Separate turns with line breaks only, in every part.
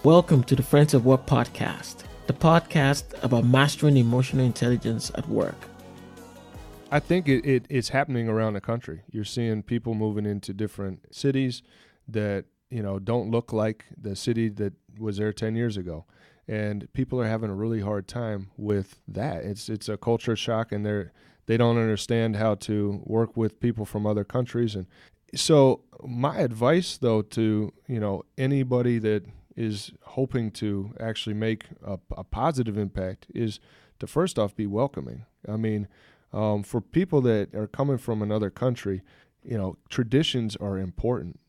Welcome to the Friends of Work podcast, the podcast about mastering emotional intelligence at work.
I think it's happening around the country. You're seeing people moving into different cities that, don't look like the city that was there 10 years ago. And people are having a really hard time with that. It's a culture shock, and they don't understand how to work with people from other countries. And so my advice, though, to, anybody that is hoping to actually make a positive impact is to first off be welcoming. I mean, for people that are coming from another country, traditions are important.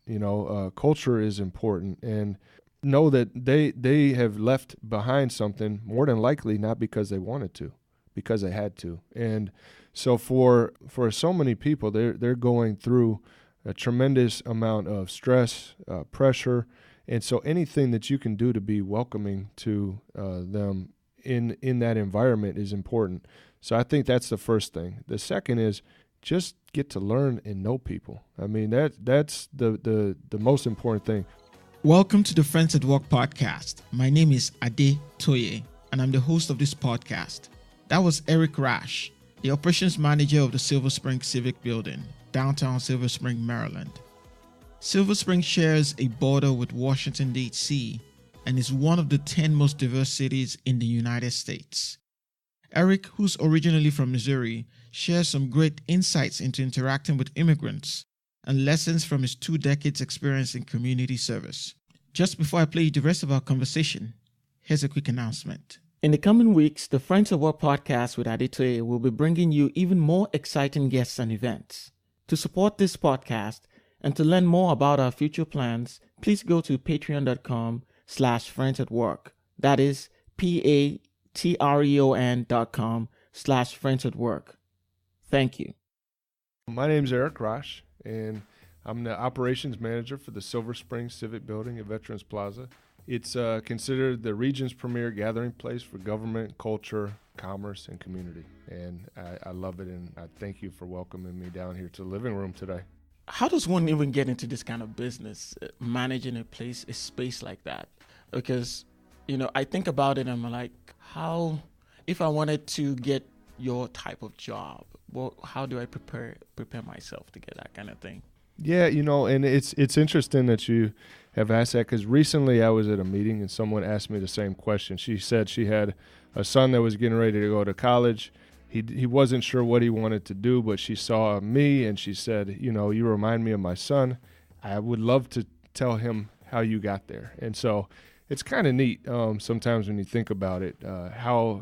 Culture is important, and know that they have left behind something more than likely not because they wanted to, because they had to. And so for so many people, they're going through a tremendous amount of stress, pressure. And so anything that you can do to be welcoming to them in that environment is important. So I think that's the first thing. The second is just get to learn and know people. I mean, that's the most important thing.
Welcome to the Friends at Work podcast. My name is Toye, and I'm the host of this podcast. That was Rasch, the operations manager of the Silver Spring Civic Building, downtown Silver Spring, Maryland. Silver Spring shares a border with Washington, D.C., and is one of the 10 most diverse cities in the United States. Eric, who's originally from Missouri, shares some great insights into interacting with immigrants and lessons from his 2 decades experience in community service. Just before I play you the rest of our conversation, here's a quick announcement. In the coming weeks, the Friends of Work podcast with Toye will be bringing you even more exciting guests and events. To support this podcast and to learn more about our future plans, please go to patreon.com/friendsatwork. That is patreon.com/friendsatwork. Thank you.
My name's Rasch, and I'm the operations manager for the Silver Spring Civic Building at Veterans Plaza. It's considered the region's premier gathering place for government, culture, commerce, and community. And I love it, and I thank you for welcoming me down here to the living room today.
How does one even get into this kind of business, managing a space like that? Because, I think about it and I'm like, if I wanted to get your type of job, how do I prepare myself to get that kind of thing?
Yeah, and it's interesting that you have asked that, because recently I was at a meeting and someone asked me the same question. She said she had a son that was getting ready to go to college. He wasn't sure what he wanted to do, but she saw me and she said, you remind me of my son. I would love to tell him how you got there. And so it's kind of neat sometimes when you think about it, how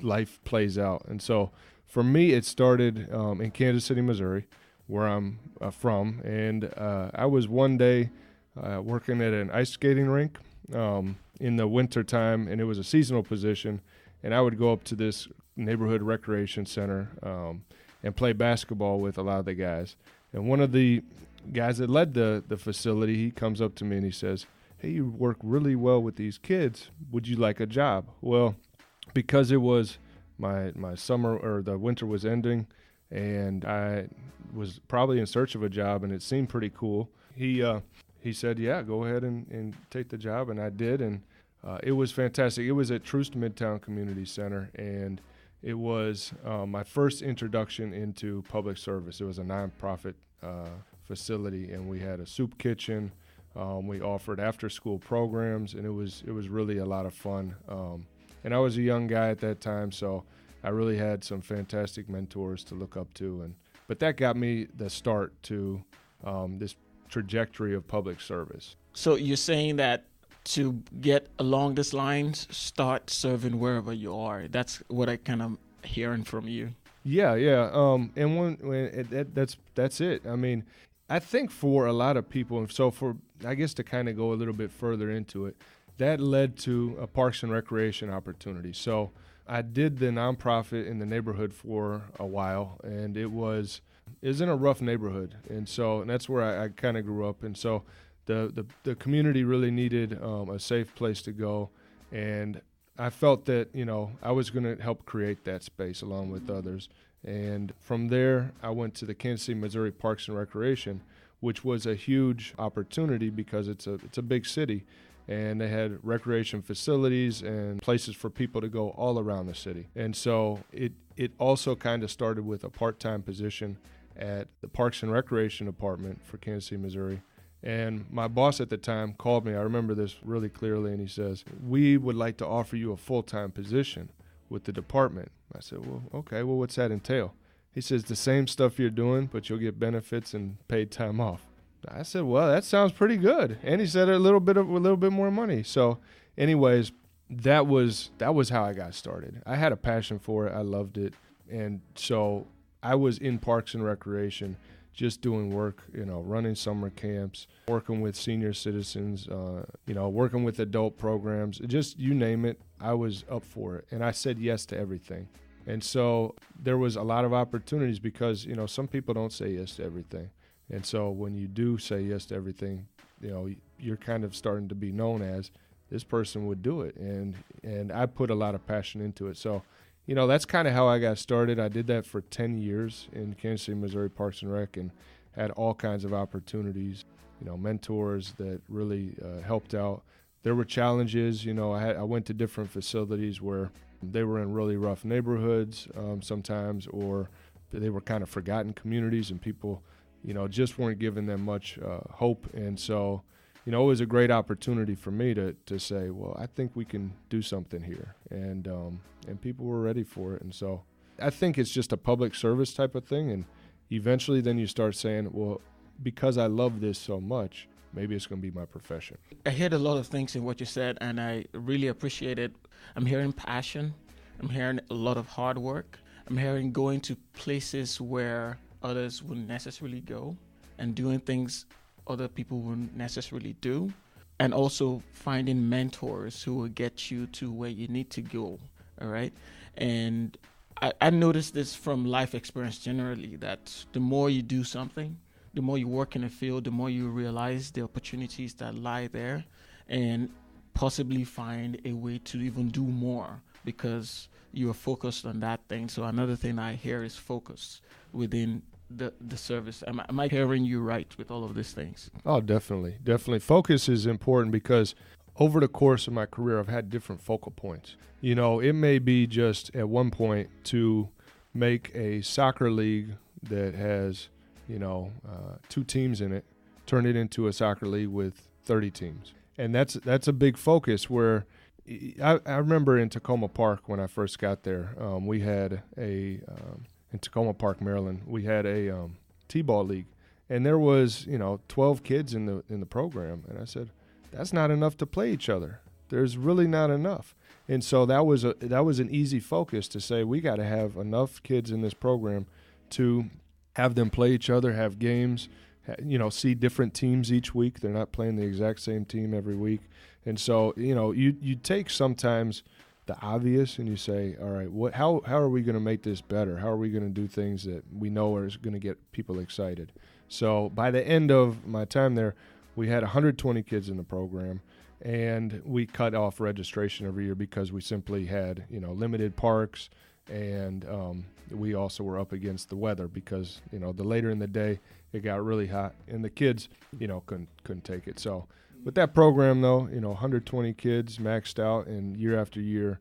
life plays out. And so for me, it started in Kansas City, Missouri, where I'm from. And I was one day working at an ice skating rink in the winter time, and it was a seasonal position. And I would go up to this neighborhood recreation center and play basketball with a lot of the guys. And one of the guys that led the facility, he comes up to me and he says, "Hey, you work really well with these kids. Would you like a job?" Well, because it was my summer, or the winter was ending, and I was probably in search of a job and it seemed pretty cool, he said, "Yeah, go ahead and take the job." And I did, and it was fantastic. It was at Troost Midtown Community Center, and it was my first introduction into public service. It was a nonprofit facility, and we had a soup kitchen. We offered after-school programs, and it was really a lot of fun. And I was a young guy at that time, so I really had some fantastic mentors to look up to. But that got me the start to this trajectory of public service.
So you're saying that to get along this lines, start serving wherever you are. That's what I kind of hearing from you.
Yeah. And that's it. I mean, I think for a lot of people, and so I guess to kind of go a little bit further into it, that led to a Parks and Recreation opportunity. So I did the nonprofit in the neighborhood for a while, and it was in a rough neighborhood, and that's where I kind of grew up. And so the community really needed a safe place to go, and I felt that I was going to help create that space along with others. And from there, I went to the Kansas City, Missouri Parks and Recreation, which was a huge opportunity because it's a big city. and they had recreation facilities and places for people to go all around the city. And so it also kind of started with a part-time position at the Parks and Recreation Department for Kansas City, Missouri. And my boss at the time called me, I remember this really clearly, and he says, "We would like to offer you a full-time position with the department." I said, "Well, okay, well, what's that entail?" He says, "The same stuff you're doing, but you'll get benefits and paid time off." I said, "Well, that sounds pretty good." And he said a little bit more money. So anyways, that was how I got started. I had a passion for it. I loved it. And so I was in Parks and Recreation, just doing work, running summer camps, working with senior citizens, working with adult programs, just you name it, I was up for it. And I said yes to everything. And so there was a lot of opportunities because, some people don't say yes to everything. And so when you do say yes to everything, you're kind of starting to be known as this person would do it. And I put a lot of passion into it. So, that's kind of how I got started. I did that for 10 years in Kansas City, Missouri Parks and Rec, and had all kinds of opportunities, mentors that really helped out. There were challenges. I went to different facilities where they were in really rough neighborhoods sometimes, or they were kind of forgotten communities, and people, just weren't giving them much hope. And so, it was a great opportunity for me to say, well, I think we can do something here. And people were ready for it. And so I think it's just a public service type of thing. And eventually then you start saying, well, because I love this so much, maybe it's going to be my profession.
I heard a lot of things in what you said, and I really appreciate it. I'm hearing passion. I'm hearing a lot of hard work. I'm hearing going to places where others wouldn't necessarily go and doing things other people wouldn't necessarily do, and also finding mentors who will get you to where you need to go. All right. And I noticed this from life experience generally, that the more you do something, the more you work in a field, the more you realize the opportunities that lie there, and possibly find a way to even do more because you are focused on that thing. So another thing I hear is focus within the service. Am I hearing you right with all of these things?
Oh, definitely. Focus is important because over the course of my career, I've had different focal points. It may be just at one point to make a soccer league that has, 2 teams in it, turn it into a soccer league with 30 teams. And that's a big focus where I remember in Tacoma Park when I first got there, we had in Tacoma Park, Maryland, we had a t-ball league, and there was 12 kids in the program, and I said, that's not enough to play each other. There's really not enough. And so that was an easy focus to say we got to have enough kids in this program to have them play each other, have games, see different teams each week. They're not playing the exact same team every week. And so, you take sometimes the obvious and you say, all right, how are we going to make this better? How are we going to do things that we know are going to get people excited? So by the end of my time there, we had 120 kids in the program, and we cut off registration every year because we simply had, limited parks, and we also were up against the weather because, the later in the day it got really hot and the kids, couldn't take it. So with that program, though, 120 kids maxed out, and year after year,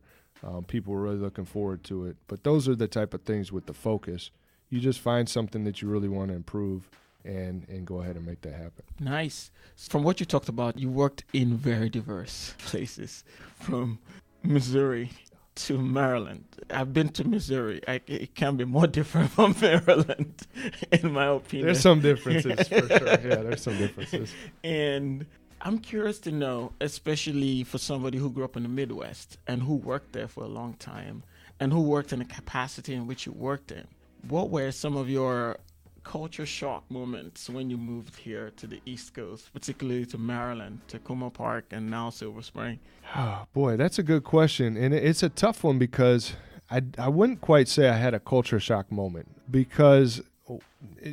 people were really looking forward to it. But those are the type of things with the focus. You just find something that you really want to improve and go ahead and make that happen.
Nice. From what you talked about, you worked in very diverse places, from Missouri to Maryland. I've been to Missouri. It can be more different from Maryland, in my opinion.
There's some differences, for sure. Yeah, there's some differences.
And I'm curious to know, especially for somebody who grew up in the Midwest and who worked there for a long time and who worked in the capacity in which you worked in, what were some of your culture shock moments when you moved here to the East Coast, particularly to Maryland, Tacoma Park, and now Silver Spring?
Oh, boy, that's a good question. And it's a tough one because I wouldn't quite say I had a culture shock moment, because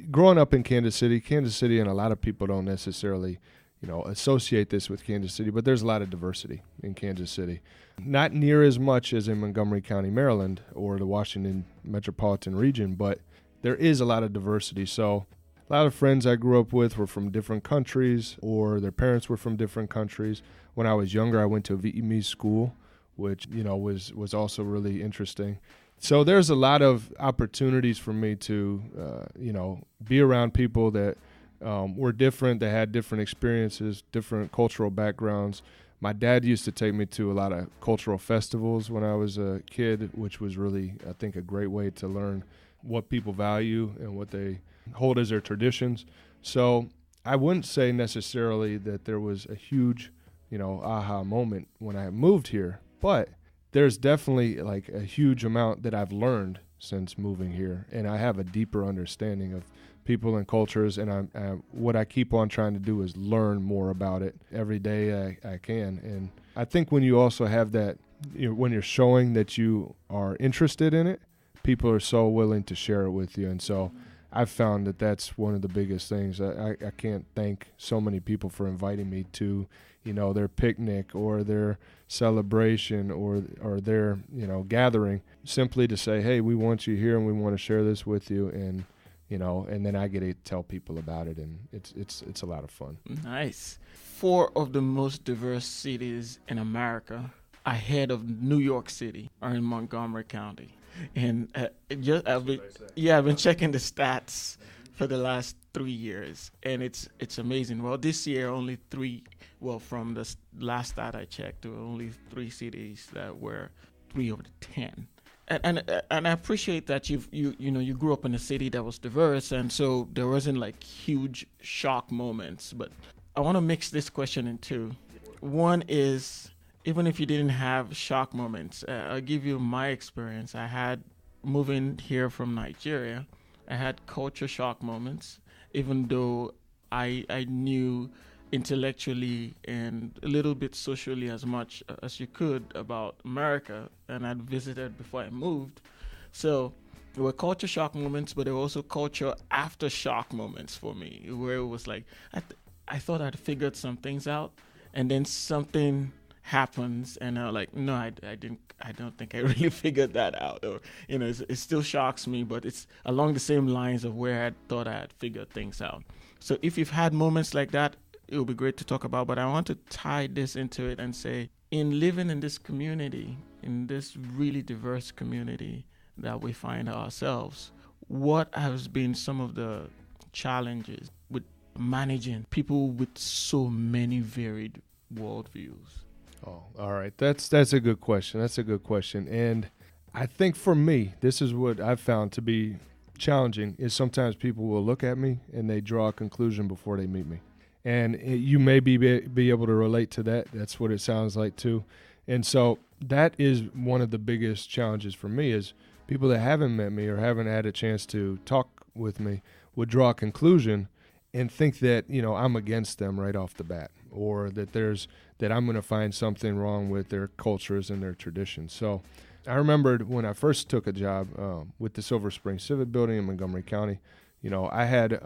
growing up in Kansas City, and a lot of people don't necessarily associate this with Kansas City, but there's a lot of diversity in Kansas City. Not near as much as in Montgomery County, Maryland, or the Washington metropolitan region, but there is a lot of diversity. So a lot of friends I grew up with were from different countries, or their parents were from different countries. When I was younger, I went to a Vietnamese school, which, was also really interesting. So there's a lot of opportunities for me to, be around people that were different, that had different experiences, different cultural backgrounds. My dad used to take me to a lot of cultural festivals when I was a kid, which was really, I think, a great way to learn what people value and what they hold as their traditions. So I wouldn't say necessarily that there was a huge, aha moment when I moved here, but there's definitely like a huge amount that I've learned since moving here, and I have a deeper understanding of people and cultures, and what I keep on trying to do is learn more about it every day I can. And I think when you also have that, when you're showing that you are interested in it, people are so willing to share it with you. And so I've found that that's one of the biggest things. I can't thank so many people for inviting me to, their picnic or their celebration or their, gathering, simply to say, hey, we want you here and we want to share this with you. And and then I get to tell people about it, and it's a lot of fun.
Nice. 4 of the most diverse cities in America, ahead of New York City, are in Montgomery County. And I've been checking the stats for the last 3 years, and it's amazing. Well, this year only 3. Well, from the last stat I checked, there were only 3 cities that were 3 of the 10. And I appreciate that you grew up in a city that was diverse, and so there wasn't like huge shock moments. But I want to mix this question in two. One is, even if you didn't have shock moments, I'll give you my experience. I had, moving here from Nigeria, I had culture shock moments, even though I knew intellectually and a little bit socially as much as you could about America, and I'd visited before I moved. So there were culture shock moments, but there were also culture aftershock moments for me, where it was like I thought I'd figured some things out, and then something happens, and I'm like, no, I didn't. I don't think I really figured that out, or it still shocks me, but it's along the same lines of where I thought I had figured things out. So if you've had moments like that, it would be great to talk about, but I want to tie this into it and say, in living in this community, in this really diverse community that we find ourselves, what has been some of the challenges with managing people with so many varied worldviews?
Oh, all right. That's a good question. And I think for me, this is what I've found to be challenging, is sometimes people will look at me and they draw a conclusion before they meet me. And you may be able to relate to that. That's what it sounds like too. And so that is one of the biggest challenges for me, is people that haven't met me or haven't had a chance to talk with me would draw a conclusion and think that, I'm against them right off the bat, or that I'm going to find something wrong with their cultures and their traditions. So I remembered when I first took a job with the Silver Spring Civic Building in Montgomery County, I had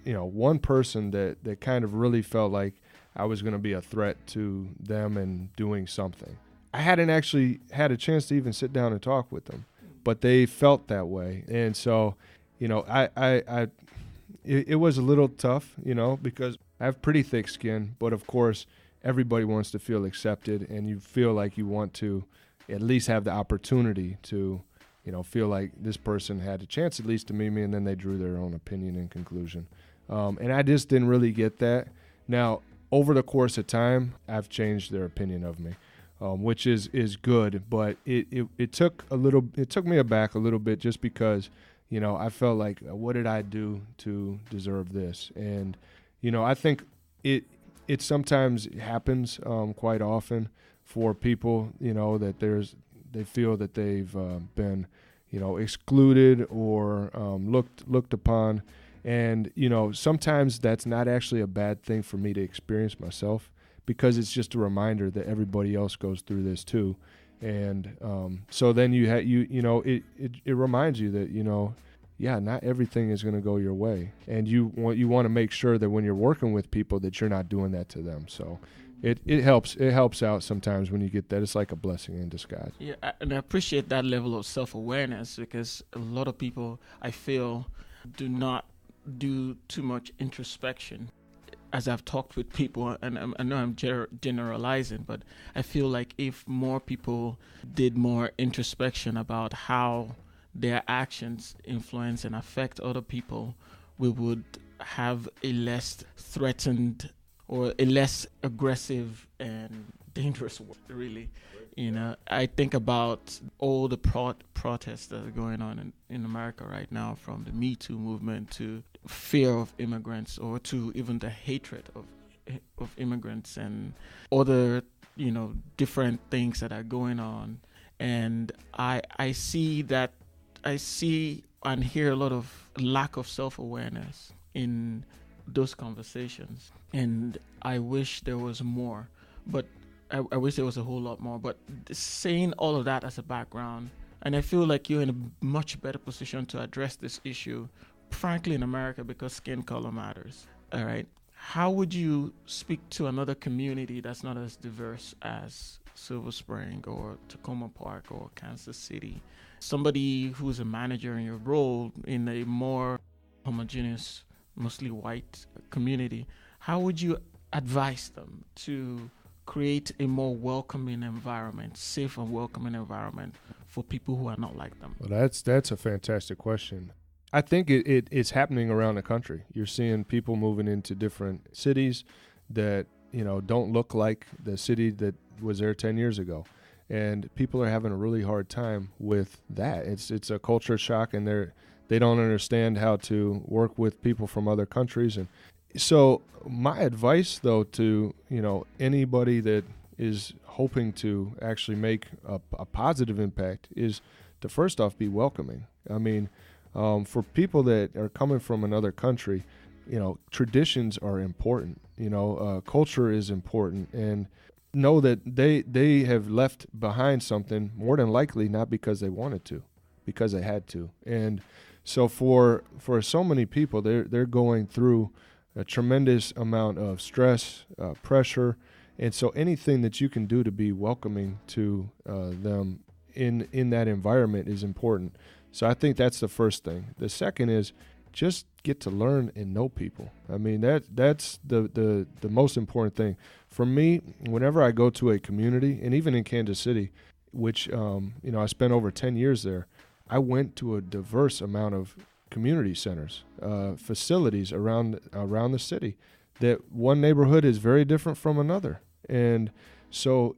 one person that kind of really felt like I was going to be a threat to them and doing something. I hadn't actually had a chance to even sit down and talk with them, but they felt that way. And so, it was a little tough, because I have pretty thick skin, but of course everybody wants to feel accepted, and you feel like you want to at least have the opportunity to, feel like this person had a chance at least to meet me, and then they drew their own opinion and conclusion. And I just didn't really get that. Now, over the course of time, I've changed their opinion of me, which is good. But it took me aback a little bit, just because, I felt like, what did I do to deserve this? And, I think it sometimes happens quite often for people, that they feel that they've been, excluded or looked upon. And, sometimes that's not actually a bad thing for me to experience myself, because it's just a reminder that everybody else goes through this too. And so then it reminds you that, not everything is going to go your way. And you want to make sure that when you're working with people that you're not doing that to them. So it helps out sometimes when you get that. It's like a blessing in disguise.
Yeah, and I appreciate that level of self-awareness, because a lot of people, I feel, do not do too much introspection. As I've talked with people, and I know I'm generalizing, but I feel like if more people did more introspection about how their actions influence and affect other people, we would have a less threatened or a less aggressive and dangerous world, really. I think about all the protests that are going on in America right now, from the Me Too movement to fear of immigrants, or to even the hatred of immigrants and other, different things that are going on. And I see and hear a lot of lack of self-awareness in those conversations. And I wish there was more, but I wish there was a whole lot more. But saying all of that as a background, and I feel like you're in a much better position to address this issue, frankly, in America, because skin color matters. All right. How would you speak to another community that's not as diverse as Silver Spring or Tacoma Park or Kansas City? Somebody who's a manager in your role in a more homogeneous, mostly white community, how would you advise them to create a more welcoming environment, safe and welcoming environment for people who are not like them?
Well, that's a fantastic question. I think it's happening around the country. You're seeing people moving into different cities that, don't look like the city that was there 10 years ago. And people are having a really hard time with that. It's a culture shock, and they don't understand how to work with people from other countries. And so my advice, though, to anybody that is hoping to actually make a positive impact is to first off be welcoming. I mean, for people that are coming from another country, traditions are important. Culture is important, and know that they have left behind something, more than likely not because they wanted to, because they had to. And so for so many people, they're going through a tremendous amount of stress, pressure, and so anything that you can do to be welcoming to them in that environment is important. So I think that's the first thing. The second is just get to learn and know people. I mean, that's the most important thing. For me, whenever I go to a community, and even in Kansas City, which I spent over 10 years there, I went to a diverse amount of community centers, facilities around the city, that one neighborhood is very different from another. And so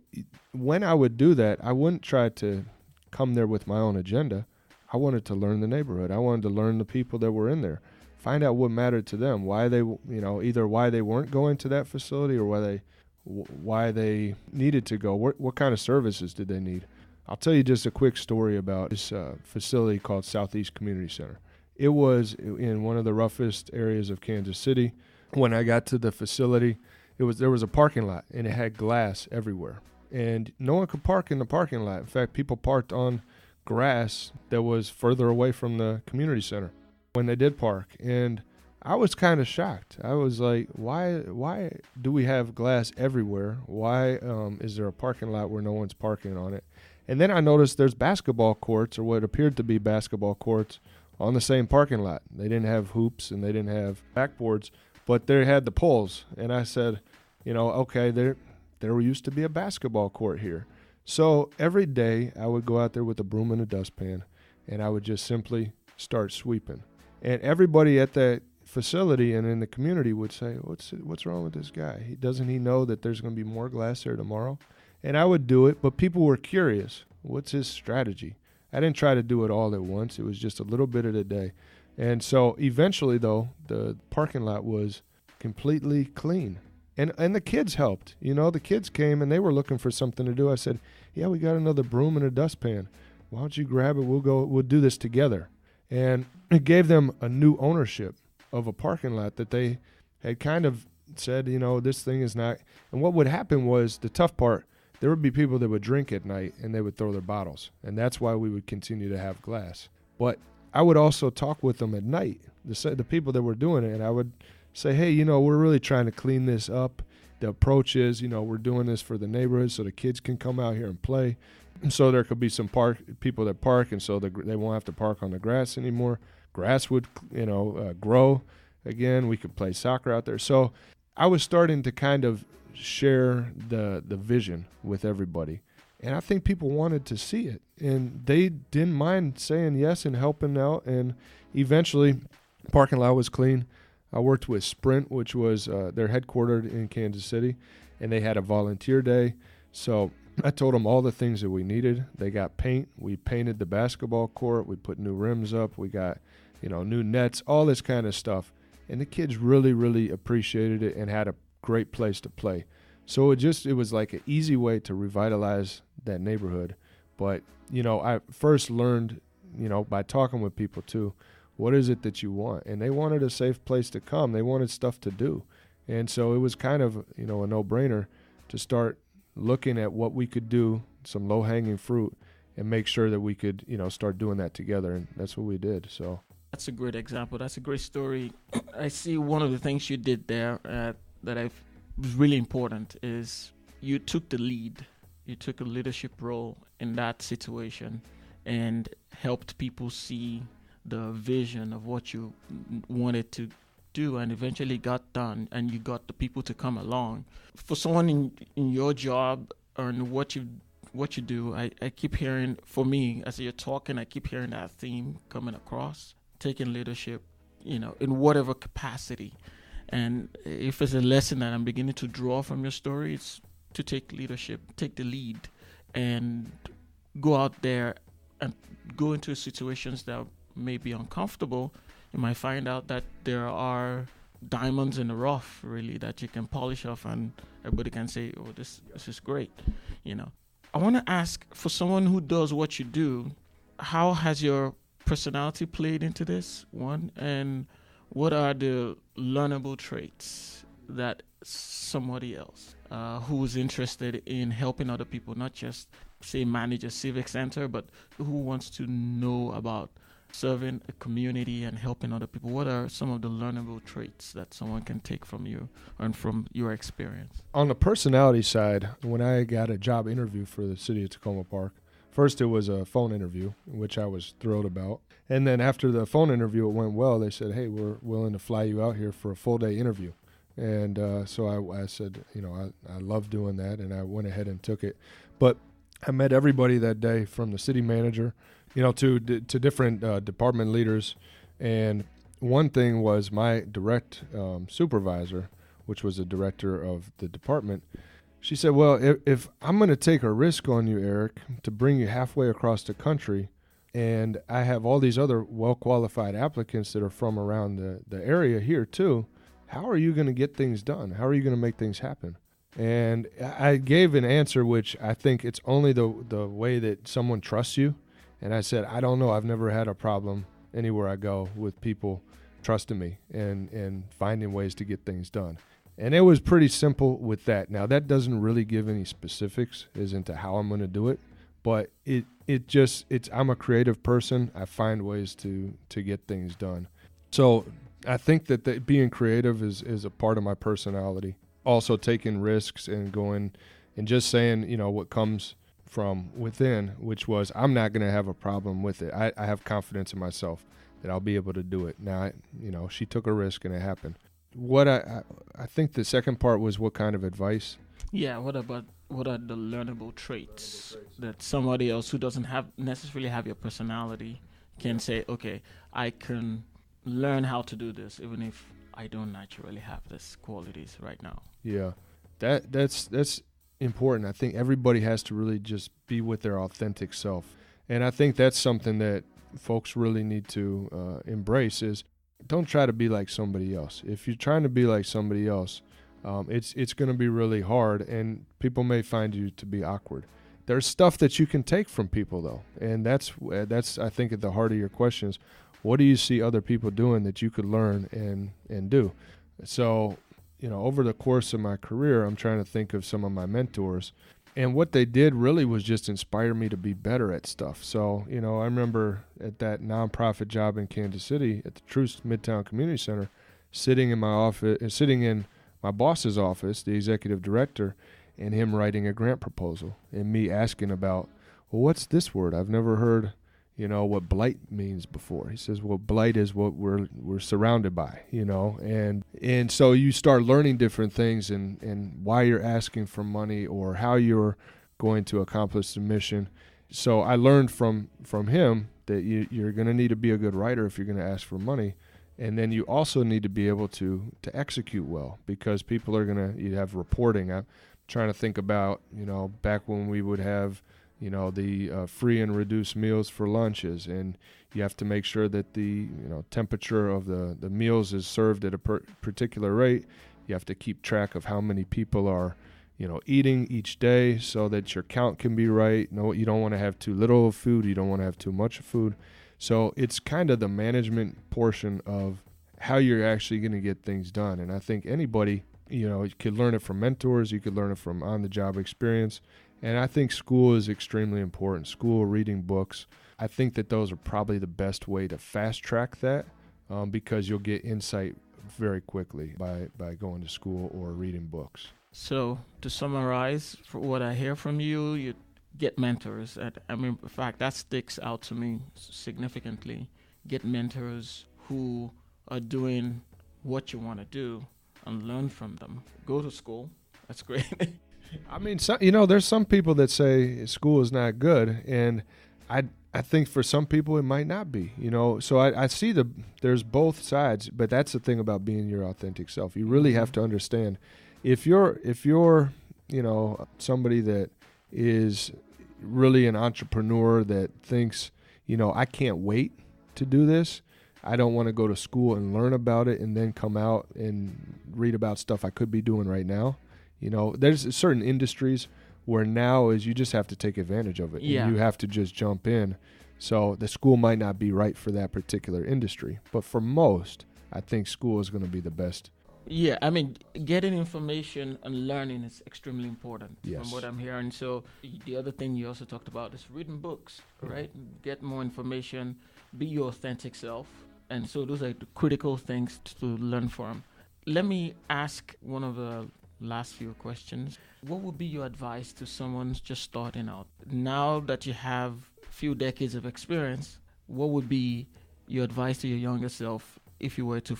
when I would do that, I wouldn't try to come there with my own agenda. I wanted to learn the neighborhood. I wanted to learn the people that were in there, find out what mattered to them, why they, either why they weren't going to that facility or why they needed to go. What kind of services did they need? I'll tell you just a quick story about this facility called Southeast Community Center. It was in one of the roughest areas of Kansas City. When I got to the facility, there was a parking lot, and it had glass everywhere. And no one could park in the parking lot. In fact, people parked on grass that was further away from the community center when they did park. And I was kind of shocked. I was like, why do we have glass everywhere? Why is there a parking lot where no one's parking on it? And then I noticed there's basketball courts, or what appeared to be basketball courts, on the same parking lot. They didn't have hoops and they didn't have backboards, but they had the poles. And I said, okay, there used to be a basketball court here. So every day I would go out there with a broom and a dustpan, and I would just simply start sweeping. And everybody at that facility and in the community would say, what's wrong with this guy? Doesn't he know that there's going to be more glass there tomorrow? And I would do it, but people were curious. What's his strategy? I didn't try to do it all at once. It was just a little bit at a day. And so eventually, though, the parking lot was completely clean. And the kids helped. The kids came and they were looking for something to do. I said, yeah, we got another broom and a dustpan. Why don't you grab it? We'll do this together. And it gave them a new ownership of a parking lot that they had kind of said, this thing is not. And what would happen was, the tough part, there would be people that would drink at night and they would throw their bottles. And that's why we would continue to have glass. But I would also talk with them at night, the people that were doing it, and I would say, hey, we're really trying to clean this up. The approach is, we're doing this for the neighborhood so the kids can come out here and play. And so there could be some people that park, and so they won't have to park on the grass anymore. Grass would, grow. again. We could play soccer out there. So I was starting to kind of share the vision with everybody. And I think people wanted to see it. And they didn't mind saying yes and helping out. And eventually, parking lot was clean. I worked with Sprint, which was they're headquartered in Kansas City, and they had a volunteer day. So I told them all the things that we needed. They got paint. We painted the basketball court. We put new rims up. We got, new nets, all this kind of stuff. And the kids really, really appreciated it and had a great place to play. So it was like an easy way to revitalize that neighborhood. But, I first learned, by talking with people too, what is it that you want? And they wanted a safe place to come. They wanted stuff to do. And so it was kind of, a no-brainer to start looking at what we could do, some low-hanging fruit, and make sure that we could, start doing that together. And that's what we did. So
that's a great example. That's a great story. I see one of the things you did there that was really important is you took the lead. You took a leadership role in that situation and helped people see the vision of what you wanted to do, and eventually got done, and you got the people to come along. For someone in your job and what you do, I keep hearing, for me, as you're talking, I keep hearing that theme coming across, taking leadership, in whatever capacity. And if it's a lesson that I'm beginning to draw from your story, it's to take leadership, take the lead, and go out there and go into situations that may be uncomfortable. You might find out that there are diamonds in the rough, really, that you can polish off, and everybody can say, "Oh, this is great." I want to ask, for someone who does what you do, how has your personality played into this one, and what are the learnable traits that somebody else who's interested in helping other people, not just say manage a civic center, but who wants to know about serving a community and helping other people, what are some of the learnable traits that someone can take from you and from your experience?
On the personality side, when I got a job interview for the city of Tacoma Park, first it was a phone interview, which I was thrilled about. And then after the phone interview, it went well. They said, "Hey, we're willing to fly you out here for a full-day interview." And so I said, I love doing that, and I went ahead and took it. But I met everybody that day, from the city manager, to different department leaders. And one thing was my direct supervisor, which was the director of the department. She said, "Well, if I'm going to take a risk on you, Eric, to bring you halfway across the country, and I have all these other well-qualified applicants that are from around the area here too, how are you going to get things done? How are you going to make things happen?" And I gave an answer which I think it's only the way that someone trusts you. And I said, "I don't know. I've never had a problem anywhere I go with people trusting me and finding ways to get things done." And it was pretty simple with that. Now, that doesn't really give any specifics as into how I'm going to do it, but I'm a creative person. I find ways to get things done. So I think that being creative is a part of my personality. Also taking risks and going and just saying, what comes from within, which was, I'm not going to have a problem with it. I have confidence in myself that I'll be able to do it. Now, she took a risk and it happened. What I think the second part was, what kind of advice?
Yeah, what are the learnable traits that somebody else who doesn't necessarily have your personality can say, okay, I can learn how to do this, even if I don't naturally have these qualities right now?
Yeah, that's important. I think everybody has to really just be with their authentic self. And I think that's something that folks really need to embrace is, don't try to be like somebody else. If you're trying to be like somebody else, it's going to be really hard, and people may find you to be awkward. There's stuff that you can take from people, though, and that's I think at the heart of your question is, what do you see other people doing that you could learn and do? So, over the course of my career, I'm trying to think of some of my mentors, and what they did really was just inspire me to be better at stuff. So, I remember at that nonprofit job in Kansas City at the Truce Midtown Community Center, sitting in my boss's office, the executive director, and him writing a grant proposal, and me asking about, well, what's this word? I've never heard, what blight means before. He says, well, blight is what we're surrounded by, and so you start learning different things and why you're asking for money or how you're going to accomplish the mission. So I learned from him that you're going to need to be a good writer if you're going to ask for money. And then you also need to be able to execute well, because people are you have reporting. I'm trying to think about, back when we would have, the free and reduced meals for lunches, and you have to make sure that the, temperature of the meals is served at a particular rate. You have to keep track of how many people are, eating each day so that your count can be right. No, you don't want to have too little of food. You don't want to have too much food. So it's kind of the management portion of how you're actually going to get things done. And I think anybody, you could learn it from mentors. You could learn it from on-the-job experience. And I think school is extremely important. School, reading books. I think that those are probably the best way to fast-track that because you'll get insight very quickly by going to school or reading books.
So to summarize, for what I hear from you, you get mentors. In fact, that sticks out to me significantly. Get mentors who are doing what you want to do and learn from them. Go to school. That's great.
There's some people that say school is not good, and I think for some people it might not be. So I see there's both sides, but that's the thing about being your authentic self. You really have to understand if you're somebody that is really an entrepreneur that thinks, I can't wait to do this. I don't want to go to school and learn about it and then come out and read about stuff I could be doing right now. There's certain industries where now is you just have to take advantage of it.
Yeah.
And you have to just jump in. So the school might not be right for that particular industry. But for most, I think school is going to be the best.
Yeah, getting information and learning is extremely important from what I'm hearing. So the other thing you also talked about is reading books, right? Get more information, be your authentic self. And so those are the critical things to learn from. Let me ask one of the last few questions. What would be your advice to someone just starting out? Now that you have a few decades of experience, what would be your advice to your younger self if you were to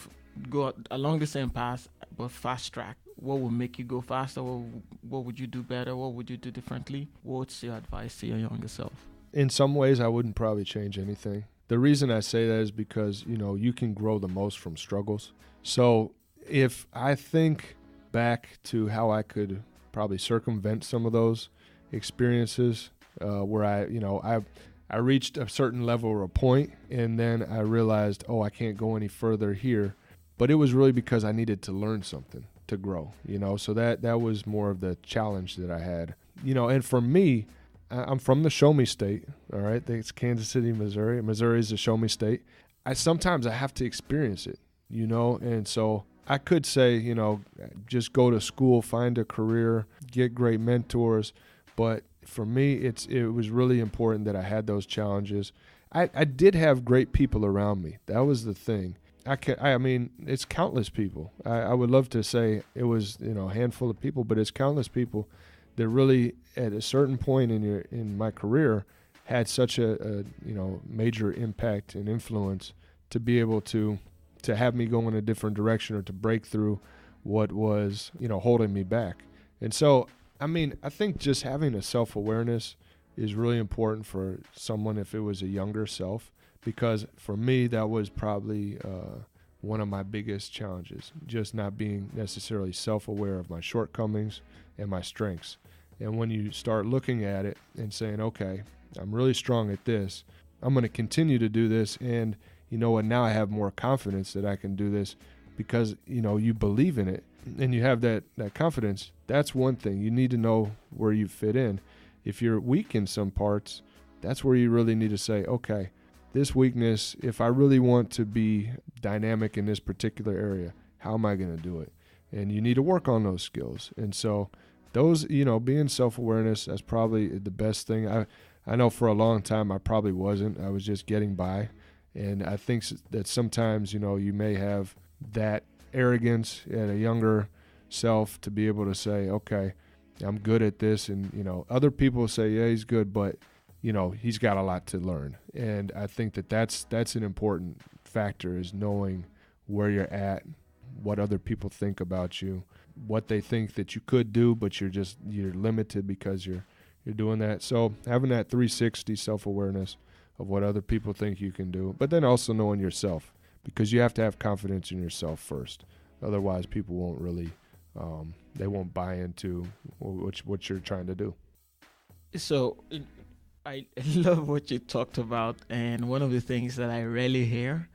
go along the same path but fast track? What would make you go faster? What would you do better? What would you do differently? What's your advice to your younger self?
In some ways, I wouldn't probably change anything. The reason I say that is because, you can grow the most from struggles. So if I think back to how I could probably circumvent some of those experiences where I reached a certain level or a point, and then I realized, I can't go any further here. But it was really because I needed to learn something to grow, so that was more of the challenge that I had, and for me, I'm from the Show Me State, all right? It's Kansas City, Missouri. Missouri is the Show Me State. Sometimes I have to experience it, and so I could say, just go to school, find a career, get great mentors. But for me, it was really important that I had those challenges. I did have great people around me. That was the thing. It's countless people. I would love to say it was, a handful of people, but it's countless people that really, at a certain point in my career, had such a major impact and influence to be able to have me go in a different direction or to break through what was, holding me back. And so, I think just having a self-awareness is really important for someone if it was a younger self, because for me, that was probably one of my biggest challenges, just not being necessarily self-aware of my shortcomings and my strengths. And when you start looking at it and saying, okay, I'm really strong at this, I'm going to continue to do this, and you know what, now I have more confidence that I can do this because, you believe in it and you have that confidence. That's one thing. You need to know where you fit in. If you're weak in some parts, that's where you really need to say, okay, this weakness, if I really want to be dynamic in this particular area, how am I going to do it? And you need to work on those skills. And so those, being self-awareness, that's probably the best thing. I know for a long time I probably wasn't. I was just getting by. And I think that sometimes, you may have that arrogance at a younger self to be able to say, okay, I'm good at this. And, other people say, yeah, he's good, but he's got a lot to learn. And I think that's an important factor, is knowing where you're at, what other people think about you, what they think that you could do, but you're limited because you're doing that. So having that 360 self-awareness of what other people think you can do, but then also knowing yourself, because you have to have confidence in yourself first. Otherwise, people won't really, they won't buy into what you're trying to do.
So I love what you talked about, and one of the things that I rarely hear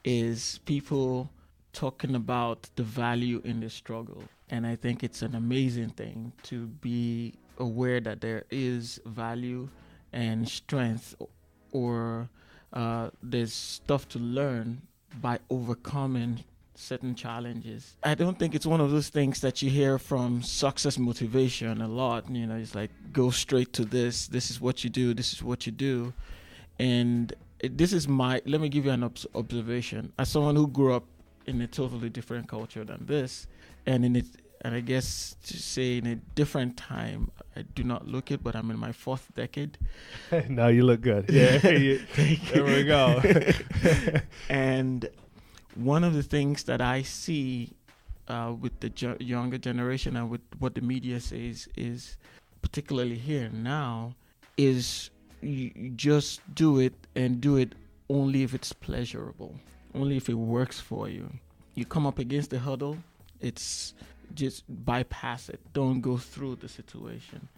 is people talking about the value in the struggle. And I think it's an amazing thing to be aware that there is value and strength, or there's stuff to learn by overcoming certain challenges. I don't think it's one of those things that you hear from success motivation a lot. It's like, go straight to this. This is what you do. This is what you do. And let me give you an observation. As someone who grew up in a totally different culture than this, and I guess to say in a different time, I do not look it, but I'm in my 4th decade.
Now you look good. Yeah, there we go.
And one of the things that I see with the younger generation and with what the media says is, particularly here now, is you just do it, and do it only if it's pleasurable, only if it works for you. You come up against the hurdle, it's just bypass it. Don't go through the situation.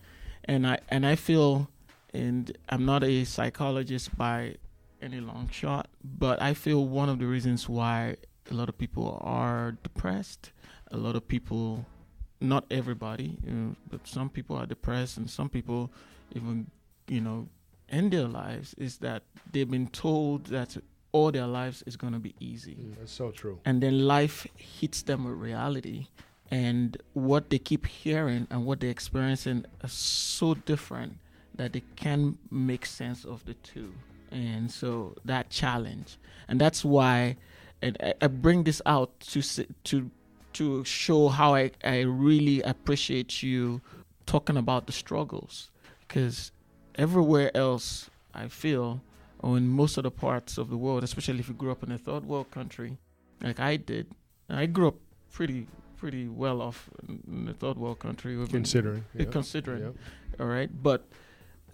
And I feel, and I'm not a psychologist by any long shot, but I feel one of the reasons why a lot of people are depressed, a lot of people, not everybody, but some people are depressed, and some people even, end their lives, is that they've been told that all their lives is going to be easy.
That's so true.
And then life hits them with reality, and what they keep hearing and what they're experiencing are so different that they can't make sense of the two. And so that challenge, and that's why, and I bring this out to show how I really appreciate you talking about the struggles, because everywhere else I feel, or in most of the parts of the world, especially if you grew up in a third world country like I did, I grew up pretty well off in the third world country.
Considering.
Yep. All right. But I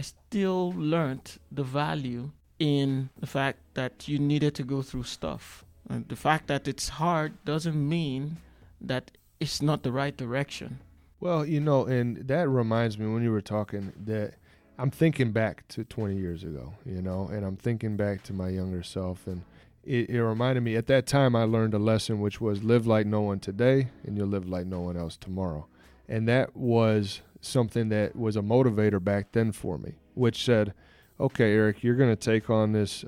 still learned the value in the fact that you needed to go through stuff. And the fact that it's hard doesn't mean that it's not the right direction.
Well, and that reminds me, when you were talking, that I'm thinking back to 20 years ago, and I'm thinking back to my younger self, and it reminded me, at that time I learned a lesson, which was live like no one today, and you'll live like no one else tomorrow. And that was something that was a motivator back then for me, which said, okay, Eric, you're going to take on this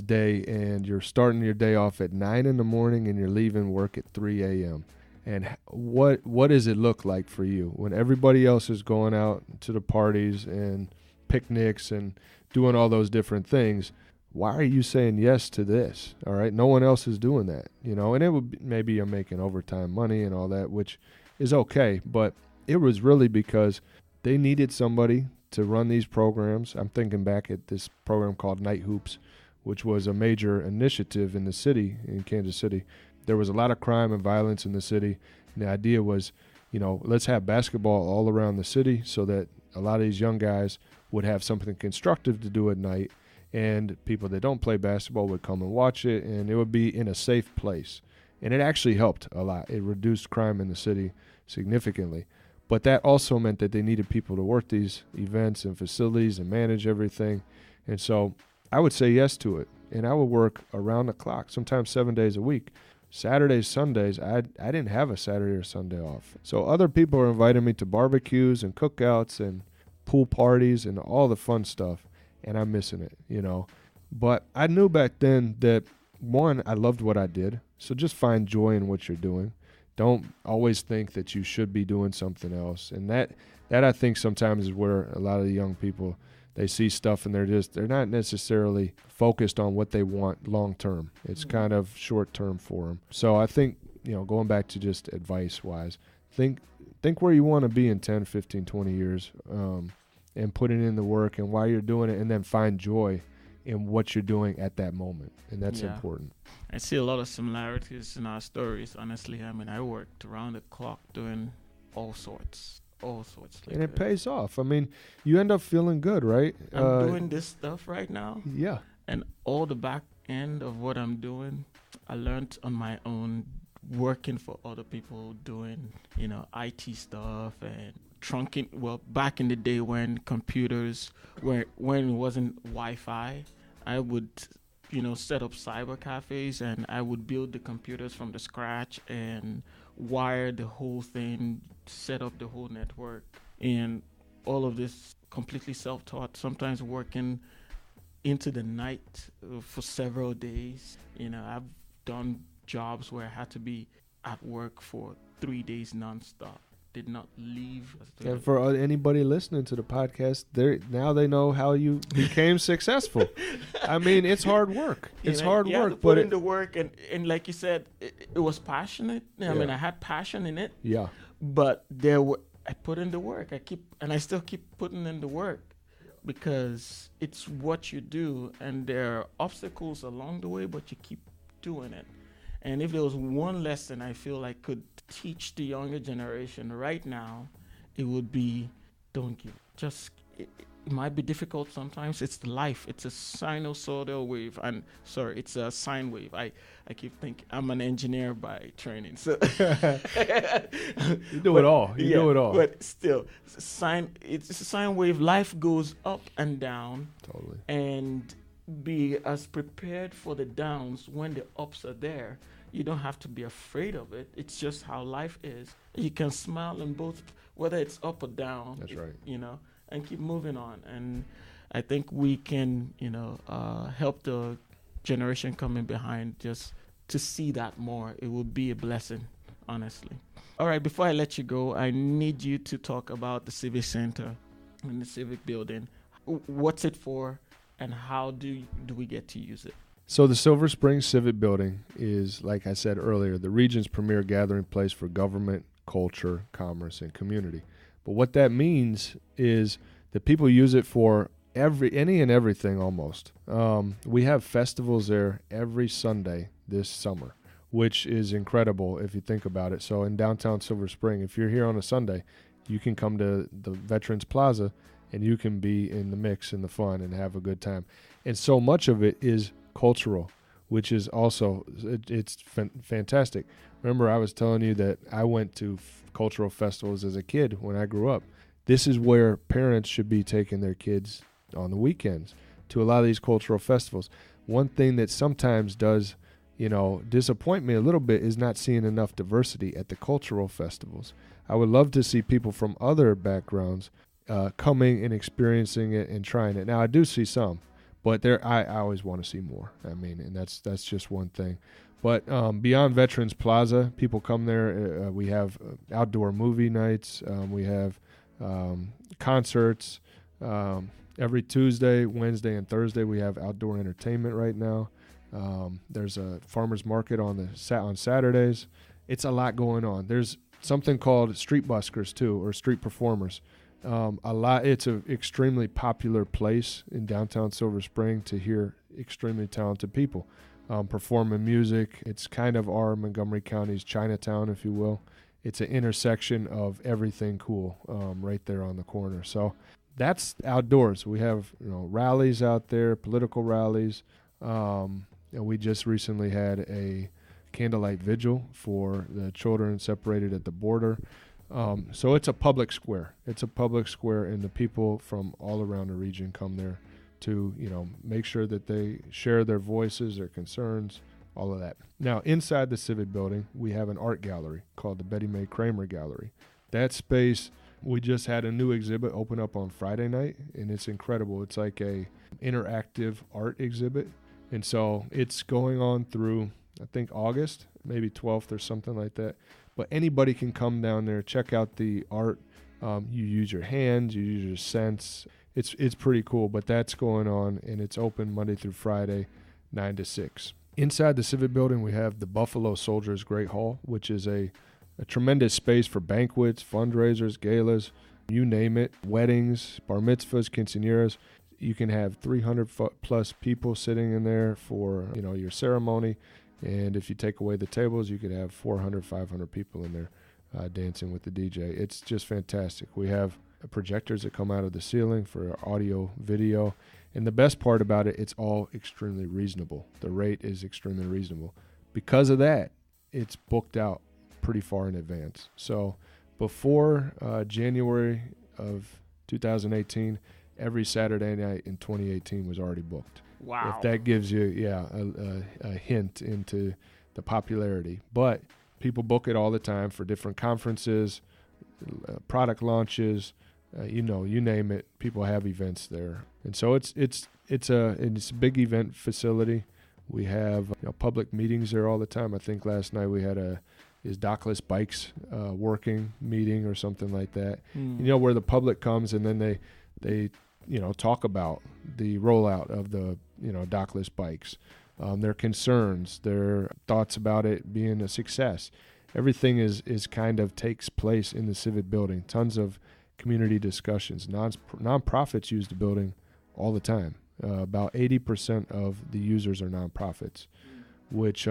day, and you're starting your day off at 9 a.m. and you're leaving work at 3 a.m. And what does it look like for you when everybody else is going out to the parties and picnics and doing all those different things? Why are you saying yes to this? All right, no one else is doing that, and it would be, maybe you're making overtime money and all that, which is okay, but it was really because they needed somebody to run these programs. I'm thinking back at this program called Night Hoops, which was a major initiative in the city, in Kansas City. There was a lot of crime and violence in the city, and the idea was, let's have basketball all around the city so that a lot of these young guys would have something constructive to do at night, and people that don't play basketball would come and watch it, and it would be in a safe place. And it actually helped a lot. It reduced crime in the city significantly. But that also meant that they needed people to work these events and facilities and manage everything. And so I would say yes to it, and I would work around the clock, sometimes 7 days a week. Saturdays, Sundays, I didn't have a Saturday or Sunday off. So other people were inviting me to barbecues and cookouts and pool parties and all the fun stuff, and I'm missing it, But I knew back then that, one, I loved what I did, so just find joy in what you're doing. Don't always think that you should be doing something else. And that I think sometimes is where a lot of the young people, they see stuff and they're not necessarily focused on what they want long term. It's kind of short term for them. So I think, going back to just advice wise, think where you want to be in 10, 15, 20 years. and putting in the work and why you're doing it, and then find joy in what you're doing at that moment. And that's important.
I see a lot of similarities in our stories, honestly. I mean, I worked around the clock doing all sorts. Like
and it pays off. I mean, you end up feeling good, right?
I'm doing this stuff right now.
Yeah.
And all the back end of what I'm doing, I learned on my own, working for other people, doing, IT stuff and trunking. Well, back in the day when computers when it wasn't Wi-Fi, I would, set up cyber cafes, and I would build the computers from the scratch and wire the whole thing, set up the whole network, and all of this completely self-taught, sometimes working into the night for several days. I've done jobs where I had to be at work for 3 days nonstop. Did not leave.
And for anybody listening to the podcast, now they know how you became successful. I mean, it's hard work. It's hard work.
Put in the work, and like you said, it was passionate. I mean, I had passion in it.
Yeah.
But I put in the work. I still keep putting in the work, because it's what you do, and there are obstacles along the way, but you keep doing it. And if there was one lesson I feel I could teach the younger generation right now, it would be, don't give. It might be difficult sometimes. It's life. It's a sinusoidal wave. It's a sine wave. I keep thinking I'm an engineer by training. So
you do it all. You do it all.
But still, it's a sine wave. Life goes up and down.
Totally. And
be as prepared for the downs when the ups are there. You don't have to be afraid of it. It's just how life is. You can smile in both, whether it's up or down.
That's right.
And keep moving on. And I think we can, help the generation coming behind just to see that more. It will be a blessing, honestly. All right, before I let you go, I need you to talk about the Civic Center and the Civic Building. What's it for, and how do we get to use it?
So the Silver Springs Civic Building is, like I said earlier, the region's premier gathering place for government, culture, commerce, and community. But what that means is that people use it for any and everything almost. We have festivals there every Sunday this summer, which is incredible if you think about it. So in downtown Silver Spring, if you're here on a Sunday, you can come to the Veterans Plaza and you can be in the mix and the fun and have a good time. And so much of it is cultural, which is also, it's fantastic. Remember, I was telling you that I went to cultural festivals as a kid when I grew up. This is where parents should be taking their kids on the weekends to a lot of these cultural festivals. One thing that sometimes does, disappoint me a little bit is not seeing enough diversity at the cultural festivals. I would love to see people from other backgrounds coming and experiencing it and trying it. Now, I do see some, but I always want to see more. I mean, and that's just one thing. But beyond Veterans Plaza, people come there. We have outdoor movie nights. We have concerts. Every Tuesday, Wednesday, and Thursday, we have outdoor entertainment right now. There's a farmer's market on Saturdays. It's a lot going on. There's something called street buskers, too, or street performers. It's an extremely popular place in downtown Silver Spring to hear extremely talented people performing music. It's kind of our Montgomery County's Chinatown, if you will. It's an intersection of everything cool right there on the corner. So that's outdoors. We have rallies out there, political rallies. And we just recently had a candlelight vigil for the children separated at the border. So it's a public square. It's a public square, and the people from all around the region come there to, make sure that they share their voices, their concerns, all of that. Now, inside the Civic Building, we have an art gallery called the Betty Mae Kramer Gallery. That space, we just had a new exhibit open up on Friday night, and it's incredible. It's like a interactive art exhibit, and so it's going on through, I think, August, maybe 12th or something like that. But anybody can come down there, check out the art. You use your hands, you use your sense. It's pretty cool, but that's going on, and it's open Monday through Friday, 9 to 6. Inside the Civic Building, we have the Buffalo Soldiers Great Hall, which is a tremendous space for banquets, fundraisers, galas. you name it, weddings, bar mitzvahs, quinceañeras. You can have 300 plus people sitting in there for, your ceremony. And if you take away the tables, you could have 400, 500 people in there dancing with the DJ. It's just fantastic. We have projectors that come out of the ceiling for audio, video. And the best part about it, it's all extremely reasonable. The rate is extremely reasonable. Because of that, it's booked out pretty far in advance. So before January of 2018, every Saturday night in 2018 was already booked.
Wow.
If that gives you, a hint into the popularity. But people book it all the time for different conferences, product launches, you name it. People have events there. And so it's a big event facility. We have public meetings there all the time. I think last night we had is dockless bikes working meeting or something like that. Where the public comes and then they talk about the rollout of the dockless bikes, their concerns, their thoughts about it being a success. Everything is kind of takes place in the Civic Building. Tons of community discussions. Nonprofits use the building all the time. About 80% of the users are nonprofits, which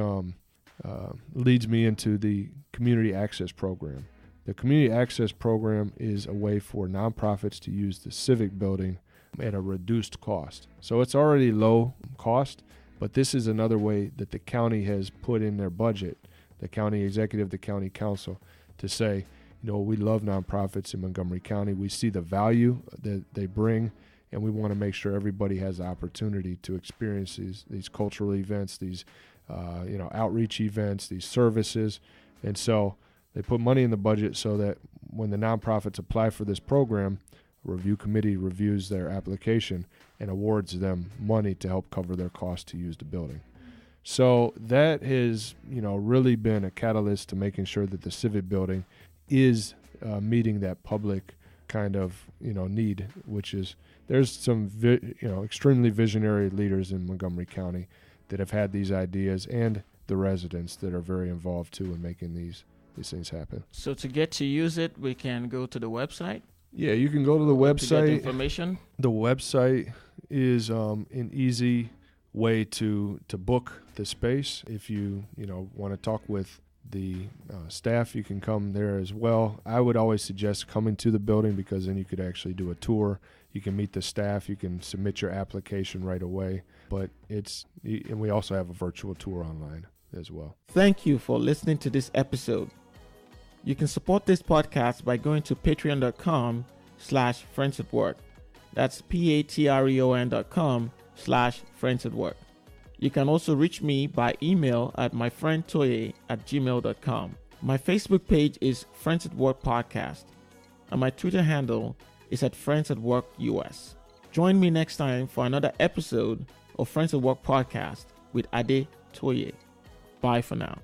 leads me into the Community Access Program. The Community Access Program is a way for nonprofits to use the Civic Building at a reduced cost. So it's already low cost, but this is another way that the county has put in their budget, the county executive, the county council, to say, we love nonprofits in Montgomery County. We see the value that they bring, and we want to make sure everybody has the opportunity to experience these cultural events, these outreach events, these services. And so they put money in the budget so that when the nonprofits apply for this program, a review committee reviews their application and awards them money to help cover their costs to use the building. So that has, really been a catalyst to making sure that the Civic Building is meeting that public kind of, need, which is there's some, extremely visionary leaders in Montgomery County that have had these ideas, and the residents that are very involved too in making these things happen.
So to get to use it, we can go to the website.
Yeah, you can go to the website.
To get information.
The website is an easy way to book the space. If you want to talk with the staff, you can come there as well. I would always suggest coming to the building because then you could actually do a tour. You can meet the staff. You can submit your application right away. But and we also have a virtual tour online as well. Thank you for listening to this episode. You can support this podcast by going to patreon.com/friendsatwork. That's patreon.com/friendsatwork. You can also reach me by email at myfriendtoye@gmail.com. My Facebook page is Friends at Work Podcast, and my Twitter handle is at Friends at Work US. Join me next time for another episode of Friends at Work Podcast with Ade Toye. Bye for now.